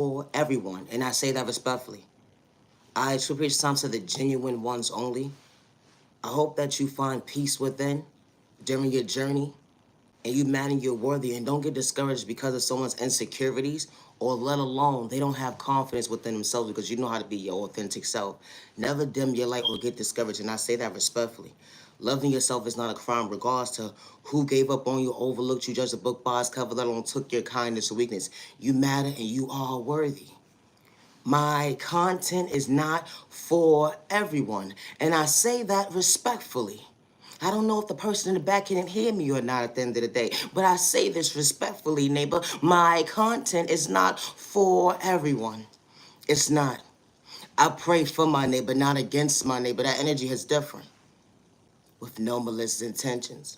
for everyone, and I say that respectfully. I attribute some to the genuine ones only. I hope that you find peace within during your journey and you man you're worthy, and don't get discouraged because of someone's insecurities, or let alone they don't have confidence within themselves, because you know how to be your authentic self. Never dim your light or get discouraged, and I say that respectfully. Loving yourself is not a crime, regardless to who gave up on you, overlooked you, judged a book by its cover, let alone took your kindness or weakness. You matter and you are worthy. My content is not for everyone, and I say that respectfully. I don't know if the person in the back can hear me or not at the end of the day, but I say this respectfully, neighbor. My content is not for everyone. It's not. I pray for my neighbor, not against my neighbor. That energy is different, with no malicious intentions.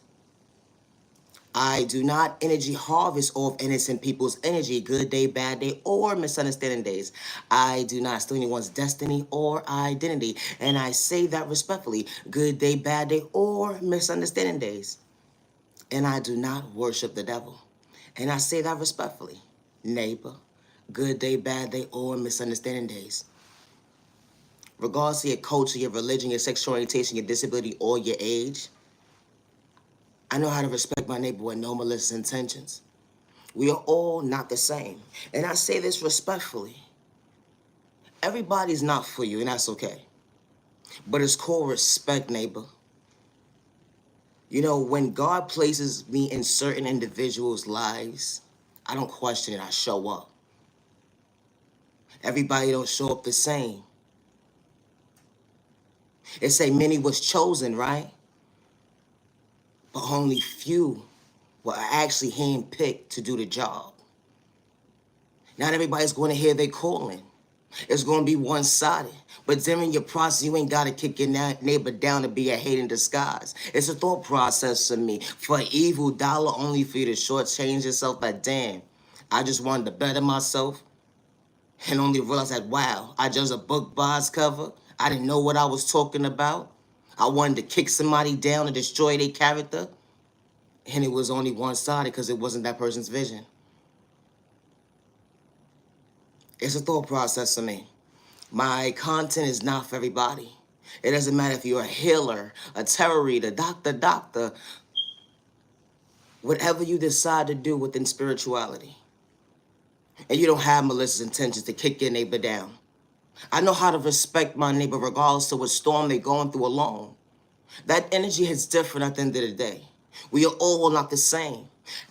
I do not energy harvest off innocent people's energy, good day, bad day, or misunderstanding days. I do not steal anyone's destiny or identity, and I say that respectfully, good day, bad day, or misunderstanding days. And I do not worship the devil, and I say that respectfully, neighbor, good day, bad day, or misunderstanding days. Regardless of your culture, your religion, your sexual orientation, your disability, or your age, I know how to respect my neighbor with no malicious intentions. We are all not the same. And I say this respectfully. Everybody's not for you, and that's okay. But it's called respect, neighbor. You know, when God places me in certain individuals' lives, I don't question it, I show up. Everybody don't show up the same. It say many was chosen, right? But only few were actually handpicked to do the job. Not everybody's going to hear their calling. It's going to be one-sided. But during your process, you ain't got to kick your neighbor down to be a hate in disguise. It's a thought process for me. For evil dollar, only for you to shortchange yourself. Like, damn, I just wanted to better myself and only realize that, wow, I judged a book by its cover. I didn't know what I was talking about. I wanted to kick somebody down and destroy their character. And it was only one-sided because it wasn't that person's vision. It's a thought process for me. My content is not for everybody. It doesn't matter if you're a healer, a tarot reader, doctor, whatever you decide to do within spirituality. And you don't have malicious intentions to kick your neighbor down. I know how to respect my neighbor regardless of what storm they're going through alone. That energy is different at the end of the day. We are all not the same.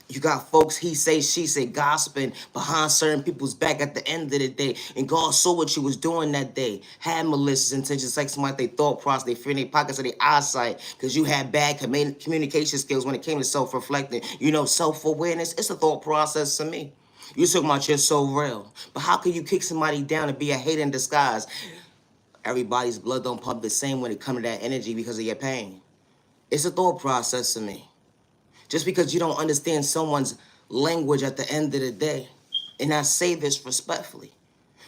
You got folks, he say, she say, gossiping behind certain people's back at the end of the day. And God saw what you was doing that day. Had malicious intentions, like somebody they thought process, they fear in their pockets of their eyesight, because you had bad communication skills when it came to self-reflecting. You know, self-awareness, it's a thought process to me. You talking about you're so real. But how can you kick somebody down and be a hate in disguise? Everybody's blood don't pump the same when it comes to that energy because of your pain. It's a thought process to me. Just because you don't understand someone's language at the end of the day, and I say this respectfully,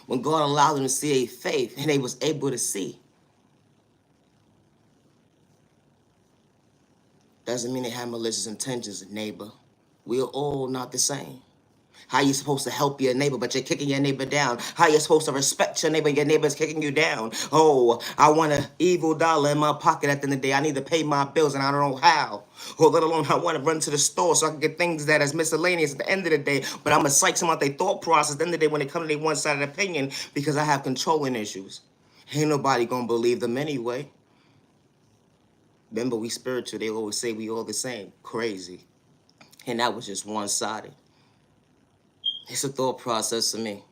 when God allowed them to see a faith and they was able to see, doesn't mean they have malicious intentions, neighbor. We are all not the same. How you supposed to help your neighbor, but you're kicking your neighbor down? How you supposed to respect your neighbor, your neighbor's kicking you down? Oh, I want an evil dollar in my pocket at the end of the day. I need to pay my bills, and I don't know how. Or let alone I want to run to the store so I can get things that is miscellaneous at the end of the day. But I'm going to psych some out their thought process at the end of the day when they come to their one-sided opinion, because I have controlling issues. Ain't nobody going to believe them anyway. Remember, we spiritual. They always say we all the same. Crazy. And that was just one-sided. It's a thought process to me.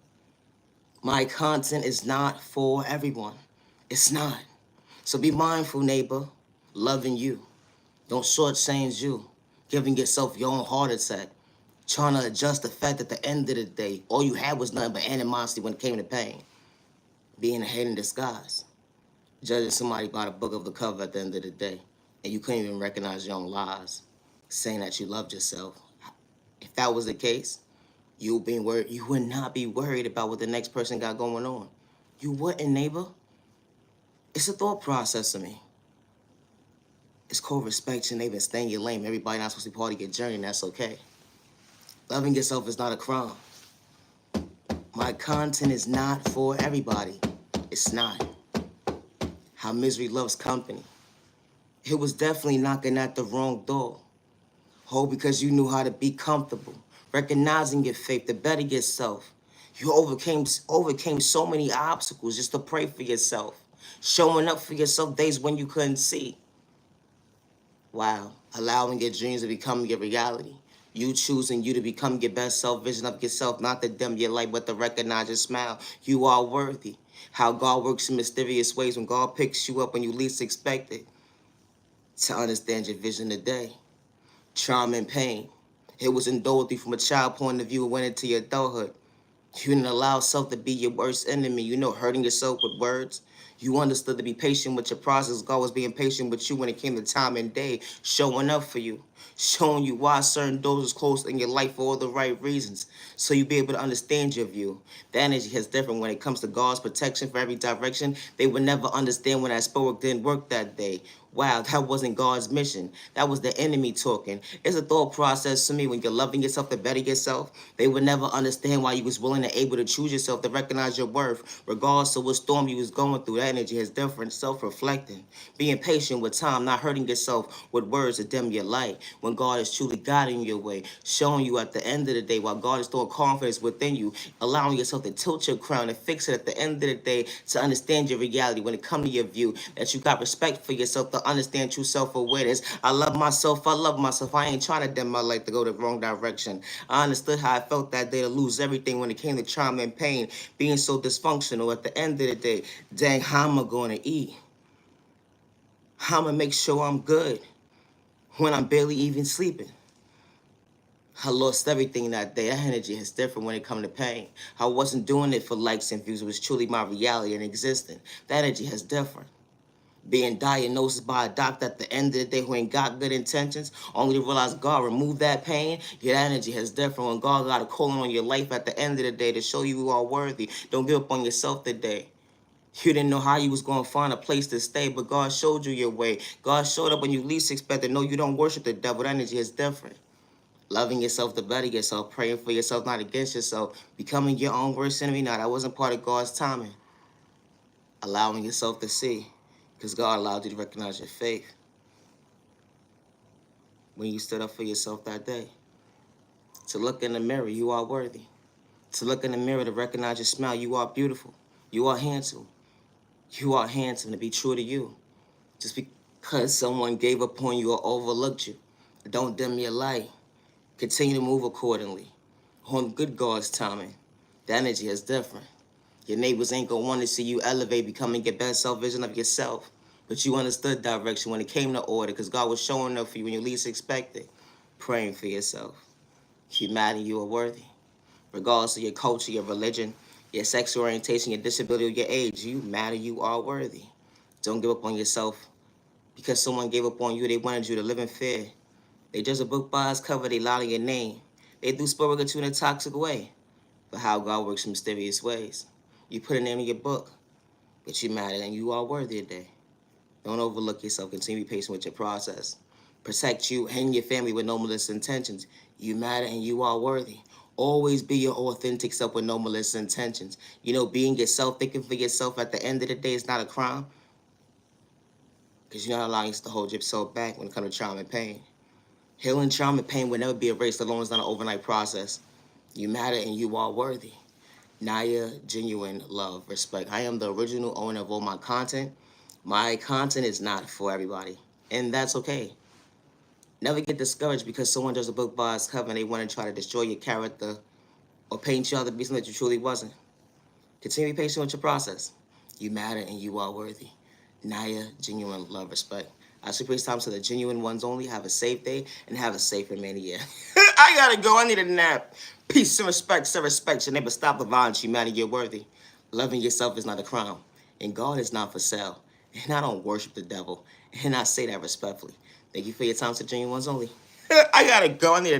My content is not for everyone. It's not. So be mindful, neighbor. Loving you. Don't shortchange you. Giving yourself your own heart attack. Trying to adjust the fact that at the end of the day, all you had was nothing but animosity when it came to pain. Being a hate in disguise. Judging somebody by the book of the cover at the end of the day. And you couldn't even recognize your own lies. Saying that you loved yourself. If that was the case, you would not be worried about what the next person got going on. You wouldn't, neighbor. It's a thought process to me. It's called respect your neighbor and stay in your lane. Everybody not supposed to be part of your journey, and that's okay. Loving yourself is not a crime. My content is not for everybody. It's not. How misery loves company. It was definitely knocking at the wrong door. Oh, because you knew how to be comfortable, recognizing your faith to better yourself. You overcame so many obstacles just to pray for yourself, showing up for yourself days when you couldn't see. Wow, allowing your dreams to become your reality. You choosing you to become your best self, vision of yourself, not to dim your light, but to recognize your smile. You are worthy. How God works in mysterious ways when God picks you up when you least expect it. To understand your vision today. Trauma and pain. It was indulged you from a child point of view and went into your adulthood. You didn't allow self to be your worst enemy. You know, hurting yourself with words. You understood to be patient with your process. God was being patient with you when it came to time and day, showing up for you, showing you why certain doors was closed in your life for all the right reasons, so you be able to understand your view. The energy is different when it comes to God's protection for every direction. They would never understand when that sport didn't work that day. Wow, that wasn't God's mission. That was the enemy talking. It's a thought process to me when you're loving yourself to better yourself. They would never understand why you was willing and able to choose yourself to recognize your worth, regardless of what storm you was going through. That energy is different, self-reflecting, being patient with time, not hurting yourself with words to dim your light. When God is truly guiding your way, showing you at the end of the day, while God is throwing confidence within you, allowing yourself to tilt your crown and fix it at the end of the day to understand your reality when it comes to your view, that you got respect for yourself to understand true self-awareness. I love myself. I love myself. I ain't trying to dim my light to go the wrong direction. I understood how I felt that day to lose everything when it came to trauma and pain, being so dysfunctional. At the end of the day, dang, how am I going to eat? How am I make sure I'm good when I'm barely even sleeping? I lost everything that day. That energy is different when it comes to pain. I wasn't doing it for likes and views. It was truly my reality and existing. That energy is different. Being diagnosed by a doctor at the end of the day who ain't got good intentions, only to realize God removed that pain. Your energy is different when God got a calling on your life at the end of the day to show you are worthy. Don't give up on yourself today. You didn't know how you was going to find a place to stay, but God showed you your way. God showed up when you least expected. No, you don't worship the devil. That energy is different. Loving yourself to better yourself, praying for yourself, not against yourself, becoming your own worst enemy. Now, that wasn't part of God's timing. Allowing yourself to see, because God allowed you to recognize your faith when you stood up for yourself that day. To look in the mirror, you are worthy. To look in the mirror, to recognize your smile, you are beautiful. You are handsome. You are handsome, to be true to you. Just because someone gave up on you or overlooked you, don't dim your light. Continue to move accordingly. On good God's timing. The energy is different. Your neighbors ain't gonna want to see you elevate, becoming your best self vision of yourself. But you understood direction when it came to order, because God was showing up for you when you least expected. Praying for yourself. You matter, you are worthy. Regardless of your culture, your religion, your sexual orientation, your disability, or your age, you matter, you are worthy. Don't give up on yourself. Because someone gave up on you, they wanted you to live in fear. They judge a book by its cover, they lie to your name. They do spoil at you in a toxic way. But how God works in mysterious ways. You put a name in your book, but you matter and you are worthy today. Don't overlook yourself. Continue to be patient with your process. Protect you and your family with no malicious intentions. You matter and you are worthy. Always be your authentic self with no malicious intentions. You know, being yourself, thinking for yourself at the end of the day is not a crime, because you're not allowing yourself to hold yourself back when it comes to trauma and pain. Healing trauma and pain will never be erased as long as it's not an overnight process. You matter and you are worthy. Naya, genuine love, respect. I am the original owner of all my content. My content is not for everybody, and that's okay. Never get discouraged because someone does a book by its cover and they want to try to destroy your character or paint you out to be something that you truly wasn't. Continue to be patient with your process. You matter and you are worthy. Naya, genuine love, respect. I should praise time to the genuine ones only. Have a safe day and have a safe remaining year. I gotta go. I need a nap. Peace and respect. Sir, respect your neighbor. Stop the violence. You matter. You're worthy. Loving yourself is not a crime. And God is not for sale. And I don't worship the devil. And I say that respectfully. Thank you for your time to genuine ones only. I gotta go. I need a nap.